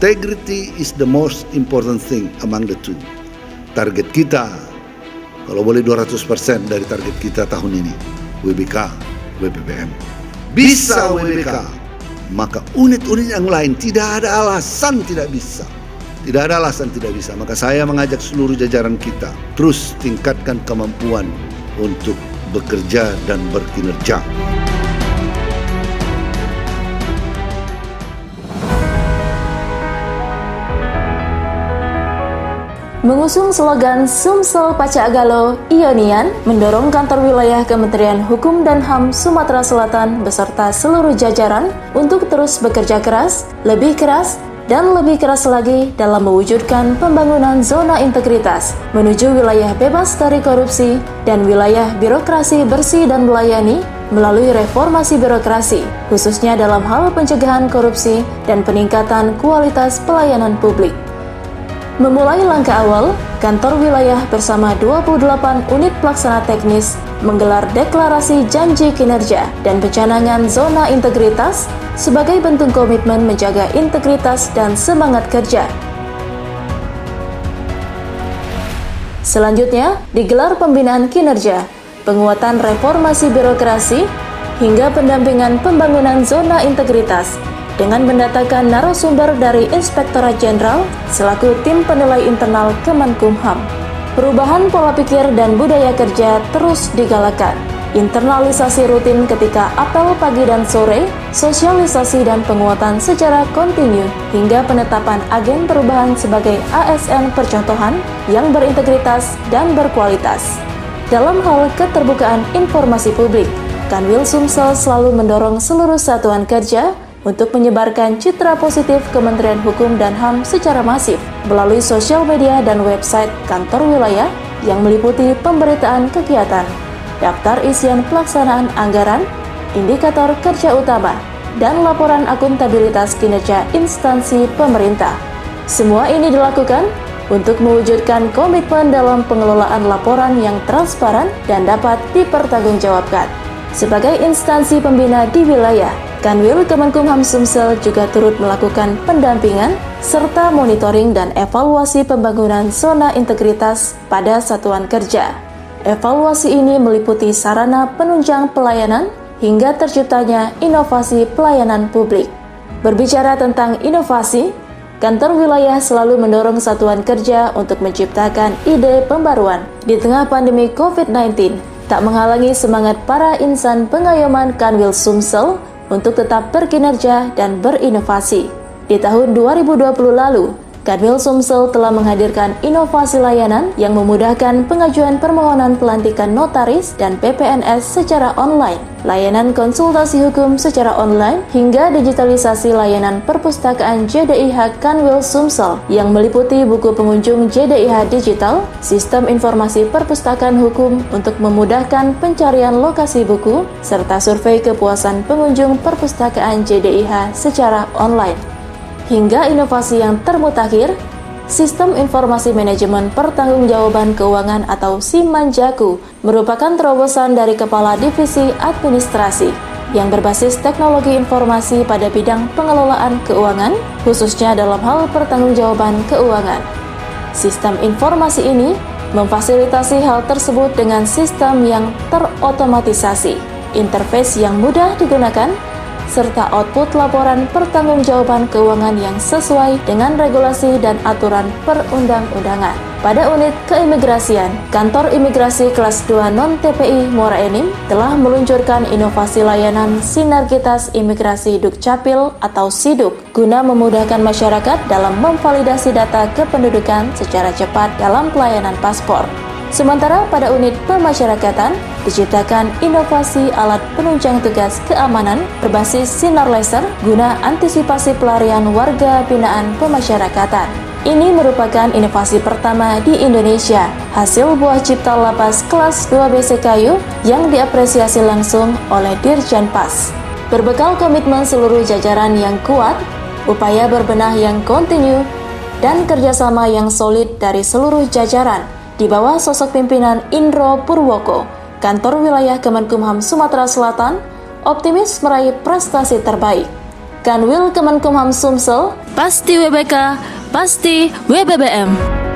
integrity is the most important thing among the two. Target kita, kalau boleh 200% dari target kita tahun ini, WBK, WPPM. Bisa WBK, maka unit-unit yang lain tidak ada alasan tidak bisa. Tidak ada alasan tidak bisa. Maka saya mengajak seluruh jajaran kita terus tingkatkan kemampuan untuk bekerja dan berkinerja. Mengusung slogan Sumsel Pacak Galo Ionian, mendorong kantor wilayah Kementerian Hukum dan HAM Sumatera Selatan beserta seluruh jajaran untuk terus bekerja keras, dan lebih keras lagi dalam mewujudkan pembangunan zona integritas menuju wilayah bebas dari korupsi dan wilayah birokrasi bersih dan melayani melalui reformasi birokrasi, khususnya dalam hal pencegahan korupsi dan peningkatan kualitas pelayanan publik. Memulai langkah awal, kantor wilayah bersama 28 unit pelaksana teknis menggelar deklarasi janji kinerja dan pencanangan zona integritas sebagai bentuk komitmen menjaga integritas dan semangat kerja. Selanjutnya, digelar pembinaan kinerja, penguatan reformasi birokrasi, hingga pendampingan pembangunan zona integritas dengan mendatangkan narasumber dari Inspektorat Jenderal selaku tim penilai internal Kemenkumham. Perubahan pola pikir dan budaya kerja terus digalakan. Internalisasi rutin ketika apel pagi dan sore, sosialisasi dan penguatan secara kontinu, hingga penetapan agen perubahan sebagai ASN percontohan yang berintegritas dan berkualitas. Dalam hal keterbukaan informasi publik, Kanwil Sumsel selalu mendorong seluruh satuan kerja untuk menyebarkan citra positif Kementerian Hukum dan HAM secara masif melalui sosial media dan website kantor wilayah yang meliputi pemberitaan kegiatan, daftar isian pelaksanaan anggaran, indikator kerja utama, dan laporan akuntabilitas kinerja instansi pemerintah. Semua ini dilakukan untuk mewujudkan komitmen dalam pengelolaan laporan yang transparan dan dapat dipertanggungjawabkan. Sebagai instansi pembina di wilayah, Kanwil Kemenkumham Sumsel juga turut melakukan pendampingan serta monitoring dan evaluasi pembangunan zona integritas pada satuan kerja. Evaluasi ini meliputi sarana penunjang pelayanan hingga terciptanya inovasi pelayanan publik. Berbicara tentang inovasi, kantor wilayah selalu mendorong satuan kerja untuk menciptakan ide pembaruan di tengah pandemi COVID-19, tak menghalangi semangat para insan pengayoman Kanwil Sumsel untuk tetap berkinerja dan berinovasi. Di tahun 2020 lalu, Kanwil Sumsel telah menghadirkan inovasi layanan yang memudahkan pengajuan permohonan pelantikan notaris dan PPNS secara online, layanan konsultasi hukum secara online, hingga digitalisasi layanan perpustakaan JDIH Kanwil Sumsel yang meliputi buku pengunjung JDIH digital, sistem informasi perpustakaan hukum untuk memudahkan pencarian lokasi buku, serta survei kepuasan pengunjung perpustakaan JDIH secara online. Hingga inovasi yang termutakhir, Sistem Informasi Manajemen Pertanggungjawaban Keuangan atau Simanjaku merupakan terobosan dari Kepala Divisi Administrasi yang berbasis teknologi informasi pada bidang pengelolaan keuangan, khususnya dalam hal pertanggungjawaban keuangan. Sistem informasi ini memfasilitasi hal tersebut dengan sistem yang terotomatisasi, interface yang mudah digunakan, serta output laporan pertanggungjawaban keuangan yang sesuai dengan regulasi dan aturan perundang-undangan. Pada unit keimigrasian, Kantor Imigrasi Kelas 2 Non-TPI Muara Enim telah meluncurkan inovasi layanan Sinergitas Imigrasi Dukcapil atau SIDUK guna memudahkan masyarakat dalam memvalidasi data kependudukan secara cepat dalam pelayanan paspor. Sementara pada unit pemasyarakatan, diciptakan inovasi alat penunjang tugas keamanan berbasis sinar laser guna antisipasi pelarian warga binaan pemasyarakatan. Ini merupakan inovasi pertama di Indonesia, hasil buah cipta lapas kelas 2 BCKU yang diapresiasi langsung oleh Dirjen Pas. Berbekal komitmen seluruh jajaran yang kuat, upaya berbenah yang kontinu, dan kerjasama yang solid dari seluruh jajaran, di bawah sosok pimpinan Indro Purwoko, Kantor Wilayah Kemenkumham Sumatera Selatan optimis meraih prestasi terbaik. Kanwil Kemenkumham Sumsel, pasti WBK, pasti WBBM.